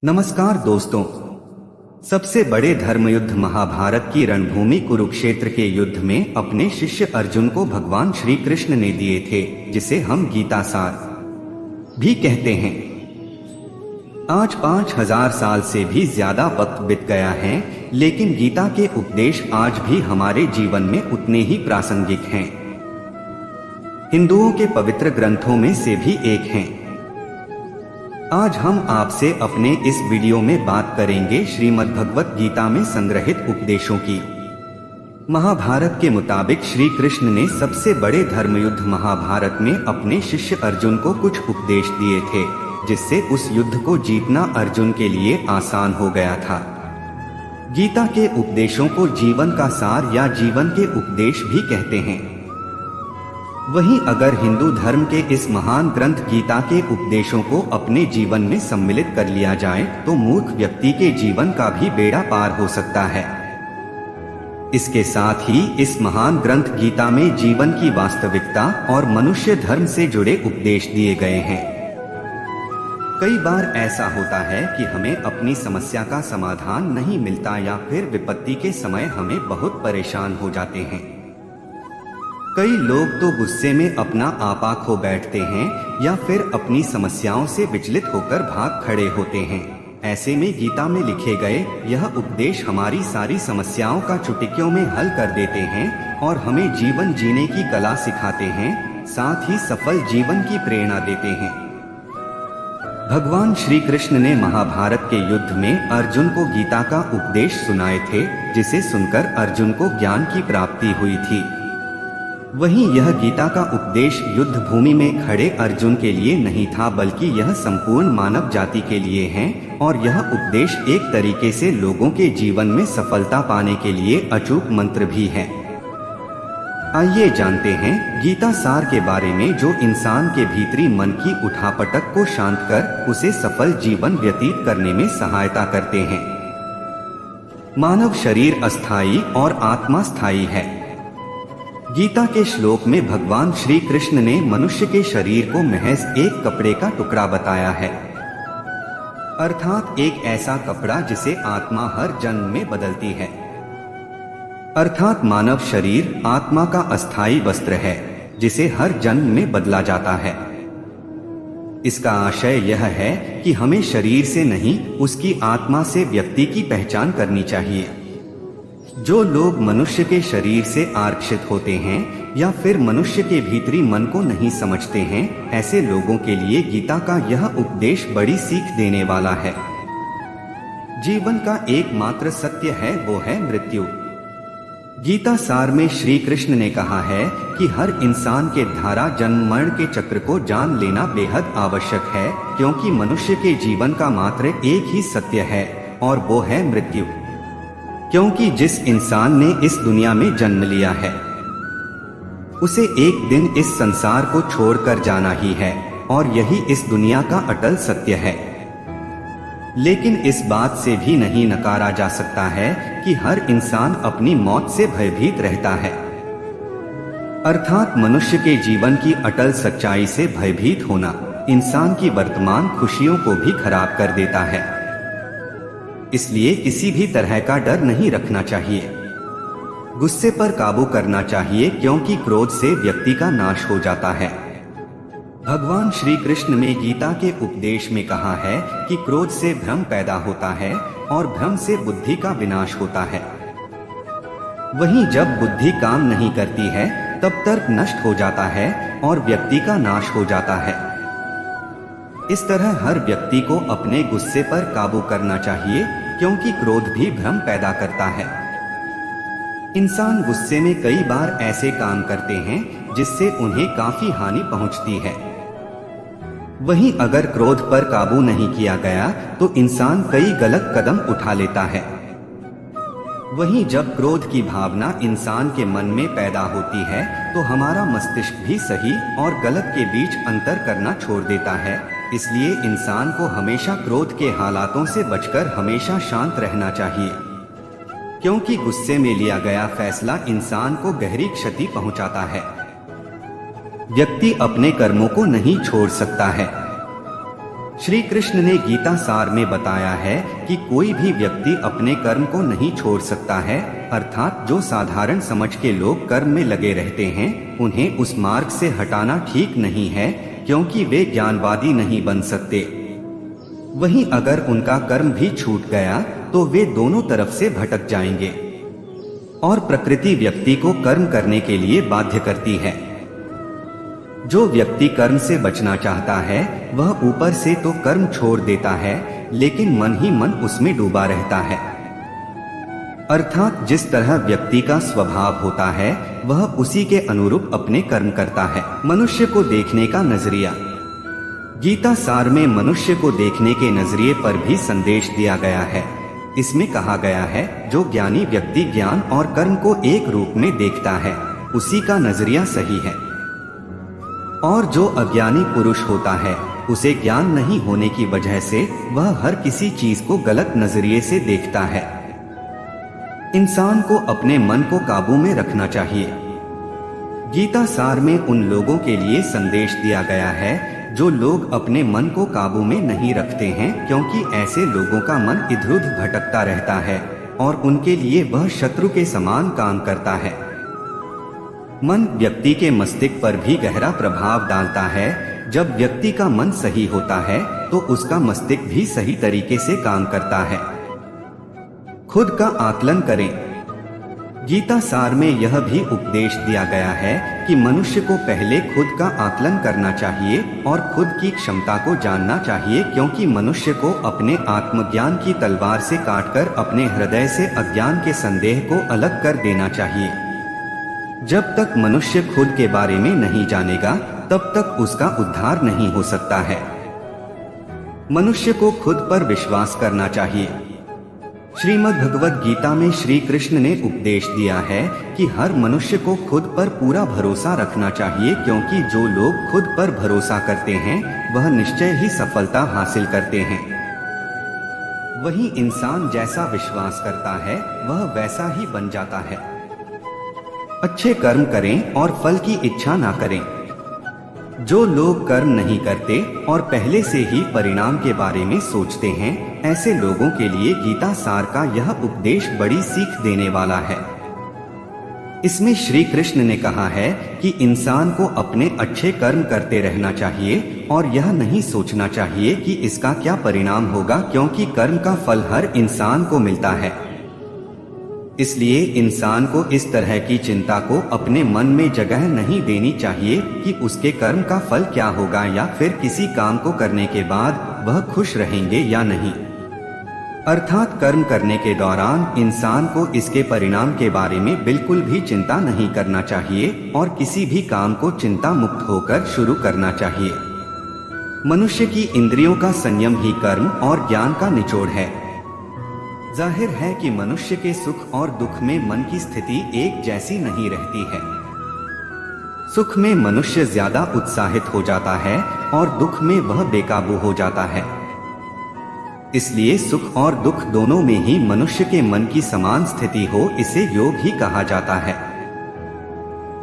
नमस्कार दोस्तों। सबसे बड़े धर्मयुद्ध महाभारत की रणभूमि कुरुक्षेत्र के युद्ध में अपने शिष्य अर्जुन को भगवान श्री कृष्ण ने दिए थे, जिसे हम गीता सार भी कहते हैं। आज 5000 साल से भी ज्यादा वक्त बीत गया है, लेकिन गीता के उपदेश आज भी हमारे जीवन में उतने ही प्रासंगिक हैं। हिंदुओं के पवित्र ग्रंथों में से भी एक हैं। आज हम आपसे अपने इस वीडियो में बात करेंगे श्रीमद् भगवत गीता में संग्रहित उपदेशों की। महाभारत के मुताबिक श्री कृष्ण ने सबसे बड़े धर्मयुद्ध महाभारत में अपने शिष्य अर्जुन को कुछ उपदेश दिए थे, जिससे उस युद्ध को जीतना अर्जुन के लिए आसान हो गया था। गीता के उपदेशों को जीवन का सार या जीवन के उपदेश भी कहते हैं। वहीं अगर हिंदू धर्म के इस महान ग्रंथ गीता के उपदेशों को अपने जीवन में सम्मिलित कर लिया जाए तो मूर्ख व्यक्ति के जीवन का भी बेड़ा पार हो सकता है। इसके साथ ही इस महान ग्रंथ गीता में जीवन की वास्तविकता और मनुष्य धर्म से जुड़े उपदेश दिए गए हैं। कई बार ऐसा होता है कि हमें अपनी समस्या का समाधान नहीं मिलता या फिर विपत्ति के समय हमें बहुत परेशान हो जाते हैं। कई लोग तो गुस्से में अपना आपा खो बैठते हैं या फिर अपनी समस्याओं से विचलित होकर भाग खड़े होते हैं। ऐसे में गीता में लिखे गए यह उपदेश हमारी सारी समस्याओं का चुटकियों में हल कर देते हैं और हमें जीवन जीने की कला सिखाते हैं, साथ ही सफल जीवन की प्रेरणा देते हैं। भगवान श्री कृष्ण ने महाभारत के युद्ध में अर्जुन को गीता का उपदेश सुनाए थे, जिसे सुनकर अर्जुन को ज्ञान की प्राप्ति हुई थी। वहीं यह गीता का उपदेश युद्ध भूमि में खड़े अर्जुन के लिए नहीं था, बल्कि यह संपूर्ण मानव जाति के लिए है और यह उपदेश एक तरीके से लोगों के जीवन में सफलता पाने के लिए अचूक मंत्र भी है। आइए जानते हैं गीता सार के बारे में, जो इंसान के भीतरी मन की उठापटक को शांत कर उसे सफल जीवन व्यतीत करने में सहायता करते हैं। मानव शरीर अस्थायी और आत्मा स्थायी है। गीता के श्लोक में भगवान श्री कृष्ण ने मनुष्य के शरीर को महज एक कपड़े का टुकड़ा बताया है, अर्थात एक ऐसा कपड़ा जिसे आत्मा हर जन्म में बदलती है। अर्थात मानव शरीर आत्मा का अस्थायी वस्त्र है, जिसे हर जन्म में बदला जाता है। इसका आशय यह है कि हमें शरीर से नहीं, उसकी आत्मा से व्यक्ति की पहचान करनी चाहिए। जो लोग मनुष्य के शरीर से आरक्षित होते हैं या फिर मनुष्य के भीतरी मन को नहीं समझते हैं, ऐसे लोगों के लिए गीता का यह उपदेश बड़ी सीख देने वाला है। जीवन का एकमात्र सत्य है, वो है मृत्यु। गीता सार में श्री कृष्ण ने कहा है कि हर इंसान के धारा जन्म मरण के चक्र को जान लेना बेहद आवश्यक है, क्योंकि मनुष्य के जीवन का मात्र एक ही सत्य है और वो है मृत्यु। क्योंकि जिस इंसान ने इस दुनिया में जन्म लिया है, उसे एक दिन इस संसार को छोड़कर जाना ही है और यही इस दुनिया का अटल सत्य है। लेकिन इस बात से भी नहीं नकारा जा सकता है कि हर इंसान अपनी मौत से भयभीत रहता है। अर्थात मनुष्य के जीवन की अटल सच्चाई से भयभीत होना इंसान की वर्तमान खुशियों को भी खराब कर देता है। इसलिए किसी भी तरह का डर नहीं रखना चाहिए। गुस्से पर काबू करना चाहिए, क्योंकि क्रोध से व्यक्ति का नाश हो जाता है। भगवान श्री कृष्ण ने गीता के उपदेश में कहा है कि क्रोध से भ्रम पैदा होता है और भ्रम से बुद्धि का विनाश होता है। वहीं जब बुद्धि काम नहीं करती है, तब तर्क नष्ट हो जाता है और व्यक्ति का नाश हो जाता है। इस तरह हर व्यक्ति को अपने गुस्से पर काबू करना चाहिए, क्योंकि क्रोध भी भ्रम पैदा करता है। इंसान गुस्से में कई बार ऐसे काम करते हैं जिससे उन्हें काफी हानि पहुंचती है। वहीं अगर क्रोध पर काबू नहीं किया गया तो इंसान कई गलत कदम उठा लेता है। वहीं जब क्रोध की भावना इंसान के मन में पैदा होती है तो हमारा मस्तिष्क भी सही और गलत के बीच अंतर करना छोड़ देता है। इसलिए इंसान को हमेशा क्रोध के हालातों से बचकर हमेशा शांत रहना चाहिए, क्योंकि गुस्से में लिया गया फैसला इंसान को गहरी क्षति पहुंचाता है। व्यक्ति अपने कर्मों को नहीं छोड़ सकता है। श्री कृष्ण ने गीता सार में बताया है कि कोई भी व्यक्ति अपने कर्म को नहीं छोड़ सकता है, अर्थात जो साधारण समझ के लोग कर्म में लगे रहते हैं उन्हें उस मार्ग से हटाना ठीक नहीं है, क्योंकि वे ज्ञानवादी नहीं बन सकते। वहीं अगर उनका कर्म भी छूट गया तो वे दोनों तरफ से भटक जाएंगे और प्रकृति व्यक्ति को कर्म करने के लिए बाध्य करती है। जो व्यक्ति कर्म से बचना चाहता है वह ऊपर से तो कर्म छोड़ देता है, लेकिन मन ही मन उसमें डूबा रहता है। अर्थात जिस तरह व्यक्ति का स्वभाव होता है वह उसी के अनुरूप अपने कर्म करता है। मनुष्य को देखने का नजरिया। गीता सार में मनुष्य को देखने के नजरिए पर भी संदेश दिया गया है। इसमें कहा गया है, जो ज्ञानी व्यक्ति ज्ञान और कर्म को एक रूप में देखता है उसी का नजरिया सही है, और जो अज्ञानी पुरुष होता है उसे ज्ञान नहीं होने की वजह से वह हर किसी चीज को गलत नजरिए से देखता है। इंसान को अपने मन को काबू में रखना चाहिए। गीता सार में उन लोगों के लिए संदेश दिया गया है जो लोग अपने मन को काबू में नहीं रखते हैं, क्योंकि ऐसे लोगों का मन इधर-उधर भटकता रहता है और उनके लिए वह शत्रु के समान काम करता है। मन व्यक्ति के मस्तिष्क पर भी गहरा प्रभाव डालता है। जब व्यक्ति का मन सही होता है तो उसका मस्तिष्क भी सही तरीके से काम करता है। खुद का आकलन करें। गीता सार में यह भी उपदेश दिया गया है कि मनुष्य को पहले खुद का आकलन करना चाहिए और खुद की क्षमता को जानना चाहिए, क्योंकि मनुष्य को अपने आत्मज्ञान की तलवार से काटकर अपने हृदय से अज्ञान के संदेह को अलग कर देना चाहिए। जब तक मनुष्य खुद के बारे में नहीं जानेगा तब तक उसका उद्धार नहीं हो सकता है। मनुष्य को खुद पर विश्वास करना चाहिए। श्रीमद् भगवद गीता में श्री कृष्ण ने उपदेश दिया है कि हर मनुष्य को खुद पर पूरा भरोसा रखना चाहिए, क्योंकि जो लोग खुद पर भरोसा करते हैं वह निश्चय ही सफलता हासिल करते हैं। वही इंसान जैसा विश्वास करता है वह वैसा ही बन जाता है। अच्छे कर्म करें और फल की इच्छा ना करें। जो लोग कर्म नहीं करते और पहले से ही परिणाम के बारे में सोचते हैं, ऐसे लोगों के लिए गीता सार का यह उपदेश बड़ी सीख देने वाला है। इसमें श्री कृष्ण ने कहा है कि इंसान को अपने अच्छे कर्म करते रहना चाहिए और यह नहीं सोचना चाहिए कि इसका क्या परिणाम होगा, क्योंकि कर्म का फल हर इंसान को मिलता है। इसलिए इंसान को इस तरह की चिंता को अपने मन में जगह नहीं देनी चाहिए कि उसके कर्म का फल क्या होगा या फिर किसी काम को करने के बाद वह खुश रहेंगे या नहीं। अर्थात कर्म करने के दौरान इंसान को इसके परिणाम के बारे में बिल्कुल भी चिंता नहीं करना चाहिए और किसी भी काम को चिंता मुक्त होकर शुरू करना चाहिए। मनुष्य की इंद्रियों का संयम ही कर्म और ज्ञान का निचोड़ है। जाहिर है कि मनुष्य के सुख और दुख में मन की स्थिति एक जैसी नहीं रहती है। सुख में मनुष्य ज्यादा उत्साहित हो जाता है और दुख में वह बेकाबू हो जाता है। इसलिए सुख और दुख दोनों में ही मनुष्य के मन की समान स्थिति हो, इसे योग ही कहा जाता है।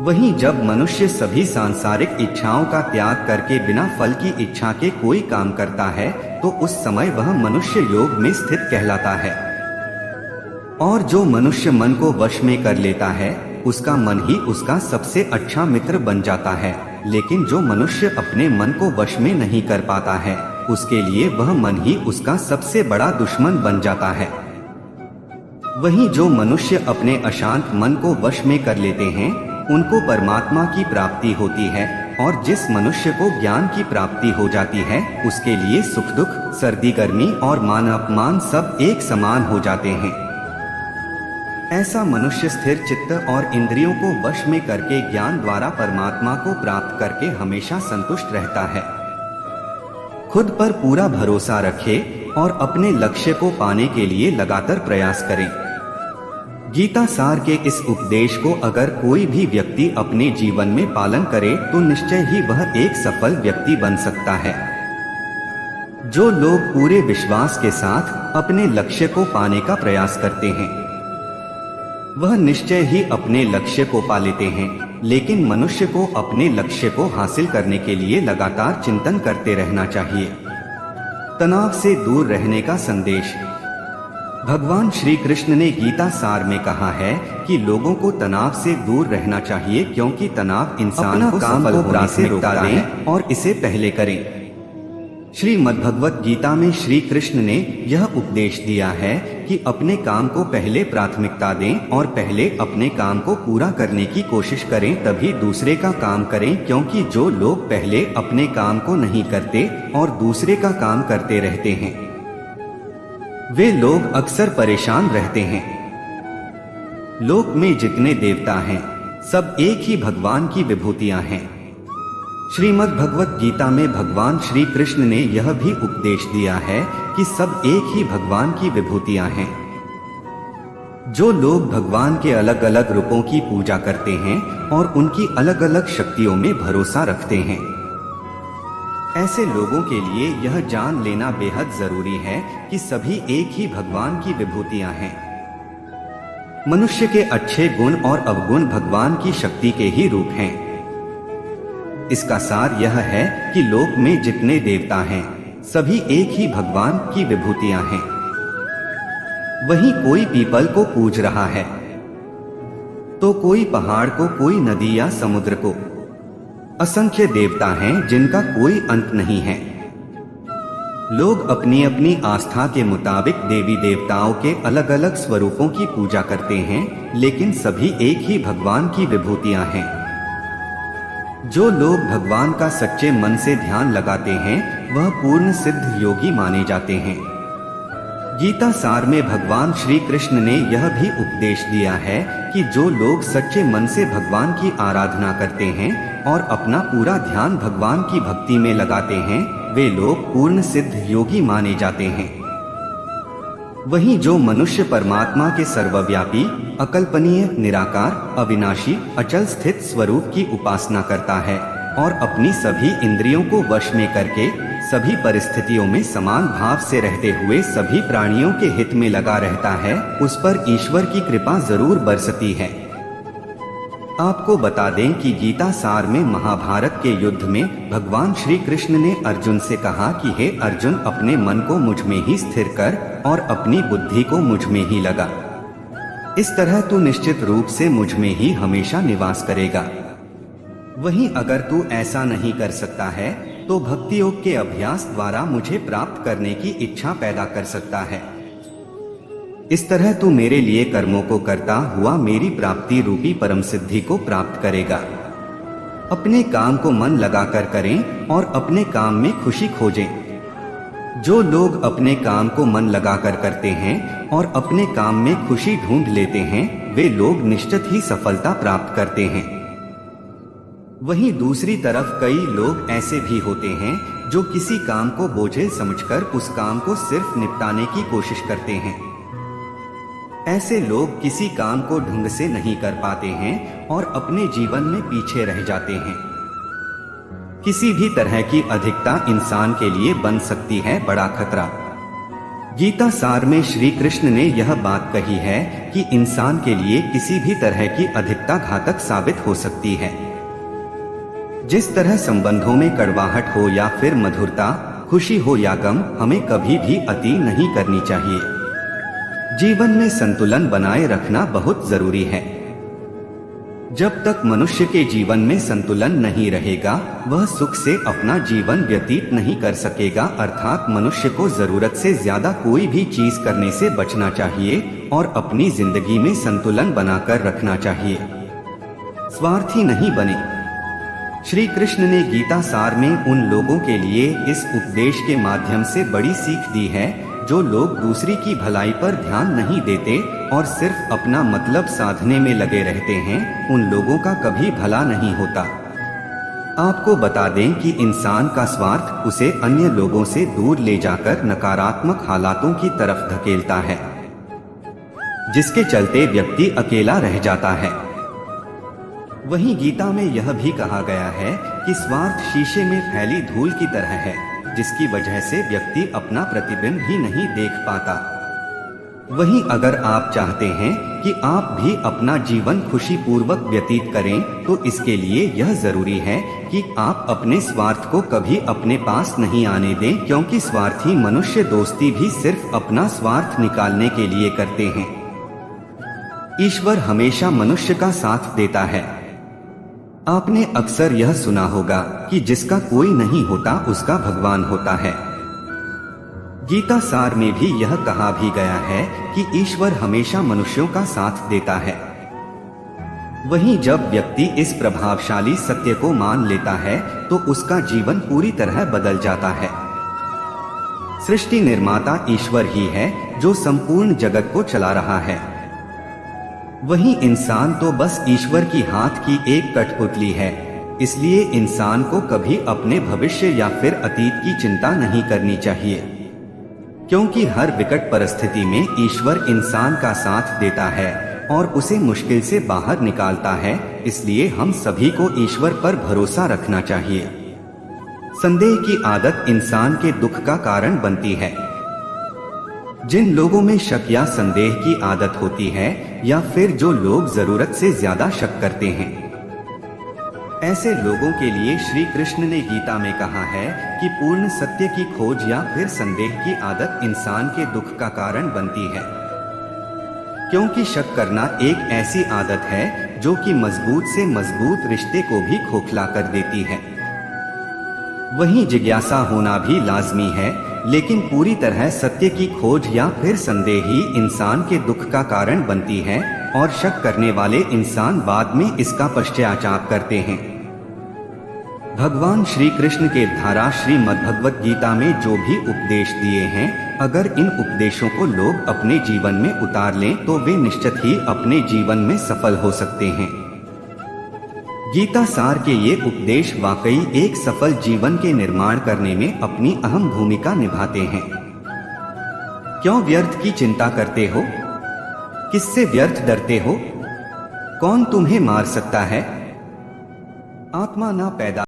वहीं जब मनुष्य सभी सांसारिक इच्छाओं का त्याग करके बिना फल की इच्छा के कोई काम करता है तो उस समय वह मनुष्य योग में स्थित कहलाता है। और जो मनुष्य मन को वश में कर लेता है उसका मन ही उसका सबसे अच्छा मित्र बन जाता है, लेकिन जो मनुष्य अपने मन को वश में नहीं कर पाता है उसके लिए वह मन ही उसका सबसे बड़ा दुश्मन बन जाता है। वहीं जो मनुष्य अपने अशांत मन को वश में कर लेते हैं उनको परमात्मा की प्राप्ति होती है, और जिस मनुष्य को ज्ञान की प्राप्ति हो जाती है उसके लिए सुख दुख, सर्दी गर्मी और मान अपमान सब एक समान हो जाते हैं। ऐसा मनुष्य स्थिर चित्त और इंद्रियों को वश में करके ज्ञान द्वारा परमात्मा को प्राप्त करके हमेशा संतुष्ट रहता है। खुद पर पूरा भरोसा रखे और अपने लक्ष्य को पाने के लिए लगातार प्रयास करें। गीता सार के इस उपदेश को अगर कोई भी व्यक्ति अपने जीवन में पालन करे तो निश्चय ही वह एक सफल व्यक्ति बन सकता है। जो लोग पूरे विश्वास के साथ अपने लक्ष्य को पाने का प्रयास करते हैं वह निश्चय ही अपने लक्ष्य को पा लेते हैं, लेकिन मनुष्य को अपने लक्ष्य को हासिल करने के लिए लगातार चिंतन करते रहना चाहिए। तनाव से दूर रहने का संदेश। भगवान श्री कृष्ण ने गीता सार में कहा है कि लोगों को तनाव से दूर रहना चाहिए, क्योंकि तनाव इंसान को काम को प्राथमिकता दें और इसे पहले करें। श्रीमद्भगवत गीता में श्री कृष्ण ने यह उपदेश दिया है कि अपने काम को पहले प्राथमिकता दें और पहले अपने काम को पूरा करने की कोशिश करें, तभी दूसरे का काम करें, क्योंकि जो लोग पहले अपने काम को नहीं करते और दूसरे का काम करते रहते हैं, वे लोग अक्सर परेशान रहते हैं। लोक में जितने देवता हैं, सब एक ही भगवान की विभूतियां हैं। श्रीमद् भगवत गीता में भगवान श्री कृष्ण ने यह भी उपदेश दिया है कि सब एक ही भगवान की विभूतियां हैं। जो लोग भगवान के अलग अलग रूपों की पूजा करते हैं और उनकी अलग अलग शक्तियों में भरोसा रखते हैं, ऐसे लोगों के लिए यह जान लेना बेहद जरूरी है कि सभी एक ही भगवान की विभूतियां हैं। मनुष्य के अच्छे गुण और अवगुण भगवान की शक्ति के ही रूप हैं। इसका सार यह है कि लोक में जितने देवता हैं, सभी एक ही भगवान की विभूतियां हैं। वहीं कोई पीपल को पूज रहा है, तो कोई पहाड़ को, कोई नदी या समुद्र को। असंख्य देवता हैं जिनका कोई अंत नहीं है। लोग अपनी अपनी आस्था के मुताबिक देवी देवताओं के अलग अलग स्वरूपों की पूजा करते हैं, लेकिन सभी एक ही भगवान की विभूतियां हैं। जो लोग भगवान का सच्चे मन से ध्यान लगाते हैं, वह पूर्ण सिद्ध योगी माने जाते हैं। गीता सार में भगवान श्री कृष्ण ने यह भी उपदेश दिया है कि जो लोग सच्चे मन से भगवान की आराधना करते हैं और अपना पूरा ध्यान भगवान की भक्ति में लगाते हैं, वे लोग पूर्ण सिद्ध योगी माने जाते हैं। वहीं जो मनुष्य परमात्मा के सर्वव्यापी, अकल्पनीय, निराकार, अविनाशी, अचल स्थित स्वरूप की उपासना करता है और अपनी सभी इंद्रियों को वश में करके सभी परिस्थितियों में समान भाव से रहते हुए सभी प्राणियों के हित में लगा रहता है, उस पर ईश्वर की कृपा जरूर बरसती है। आपको बता दें कि गीता सार में महाभारत के युद्ध में भगवान श्री कृष्ण ने अर्जुन से कहा कि हे अर्जुन, अपने मन को मुझ में ही स्थिर कर और अपनी बुद्धि को मुझ में ही लगा। इस तरह तू निश्चित रूप से मुझ में ही हमेशा निवास करेगा। वहीं अगर तू ऐसा नहीं कर सकता है तो भक्ति योग के अभ्यास द्वारा मुझे प्राप्त करने की इच्छा पैदा कर सकता है। इस तरह तू मेरे लिए कर्मों को करता हुआ मेरी प्राप्ति रूपी परम सिद्धि को प्राप्त करेगा। अपने काम को मन लगाकर करें और अपने काम में खुशी खोजें। जो लोग अपने काम को मन लगाकर करते हैं और अपने काम में खुशी ढूंढ लेते हैं, वे लोग निश्चित ही सफलता प्राप्त करते हैं। वहीं दूसरी तरफ कई लोग ऐसे भी होते हैं जो किसी काम को बोझिल समझकर उस काम को सिर्फ निपटाने की कोशिश करते हैं। ऐसे लोग किसी काम को ढंग से नहीं कर पाते हैं और अपने जीवन में पीछे रह जाते हैं। किसी भी तरह की अधिकता इंसान के लिए बन सकती है बड़ा खतरा। गीता सार में श्री कृष्ण ने यह बात कही है कि इंसान के लिए किसी भी तरह की अधिकता घातक साबित हो सकती है। जिस तरह संबंधों में कड़वाहट हो या फिर मधुरता, खुशी हो या गम, हमें कभी भी अति नहीं करनी चाहिए। जीवन में संतुलन बनाए रखना बहुत जरूरी है। जब तक मनुष्य के जीवन में संतुलन नहीं रहेगा, वह सुख से अपना जीवन व्यतीत नहीं कर सकेगा। अर्थात मनुष्य को जरूरत से ज्यादा कोई भी चीज करने से बचना चाहिए और अपनी जिंदगी में संतुलन बनाकर रखना चाहिए। स्वार्थी नहीं बने। श्री कृष्ण ने गीता सार में उन लोगों के लिए इस उपदेश के माध्यम से बड़ी सीख दी है जो लोग दूसरी की भलाई पर ध्यान नहीं देते और सिर्फ अपना मतलब साधने में लगे रहते हैं। उन लोगों का कभी भला नहीं होता। आपको बता दें कि इंसान का स्वार्थ उसे अन्य लोगों से दूर ले जाकर नकारात्मक हालातों की तरफ धकेलता है, जिसके चलते व्यक्ति अकेला रह जाता है। वहीं गीता में यह भी कहा गया है कि स्वार्थ शीशे में फैली धूल की तरह है, जिसकी वजह से व्यक्ति अपना प्रतिबिंब ही नहीं देख पाता। वहीं अगर आप चाहते हैं कि आप भी अपना जीवन खुशी पूर्वक व्यतीत करें, तो इसके लिए यह जरूरी है कि आप अपने स्वार्थ को कभी अपने पास नहीं आने दें, क्योंकि स्वार्थी मनुष्य दोस्ती भी सिर्फ अपना स्वार्थ निकालने के लिए करते हैं। ईश्वर हमेशा मनुष्य का साथ देता है। आपने अक्सर यह सुना होगा कि जिसका कोई नहीं होता उसका भगवान होता है। गीता सार में भी यह कहा भी गया है कि ईश्वर हमेशा मनुष्यों का साथ देता है। वहीं जब व्यक्ति इस प्रभावशाली सत्य को मान लेता है तो उसका जीवन पूरी तरह बदल जाता है। सृष्टि निर्माता ईश्वर ही है जो संपूर्ण जगत को चला रहा है। वहीं इंसान तो बस ईश्वर की हाथ की एक कठपुतली है। इसलिए इंसान को कभी अपने भविष्य या फिर अतीत की चिंता नहीं करनी चाहिए, क्योंकि हर विकट परिस्थिति में ईश्वर इंसान का साथ देता है और उसे मुश्किल से बाहर निकालता है। इसलिए हम सभी को ईश्वर पर भरोसा रखना चाहिए। संदेह की आदत इंसान के दुख का कारण बनती है। जिन लोगों में शक या संदेह की आदत होती है, या फिर जो लोग जरूरत से ज्यादा शक करते हैं, ऐसे लोगों के लिए श्री कृष्ण ने गीता में कहा है कि पूर्ण सत्य की खोज या फिर संदेह की आदत इंसान के दुख का कारण बनती है, क्योंकि शक करना एक ऐसी आदत है जो कि मजबूत से मजबूत रिश्ते को भी खोखला कर देती है। वहीं जिज्ञासा होना भी लाजमी है, लेकिन पूरी तरह सत्य की खोज या फिर संदेह ही इंसान के दुख का कारण बनती है, और शक करने वाले इंसान बाद में इसका पश्चाताप करते हैं। भगवान श्री कृष्ण के द्वारा श्रीमद्भगवत गीता में जो भी उपदेश दिए हैं, अगर इन उपदेशों को लोग अपने जीवन में उतार लें तो वे निश्चित ही अपने जीवन में सफल हो सकते हैं। गीता सार के ये उपदेश वाकई एक सफल जीवन के निर्माण करने में अपनी अहम भूमिका निभाते हैं। क्यों व्यर्थ की चिंता करते हो? किससे व्यर्थ डरते हो? कौन तुम्हें मार सकता है? आत्मा ना पैदा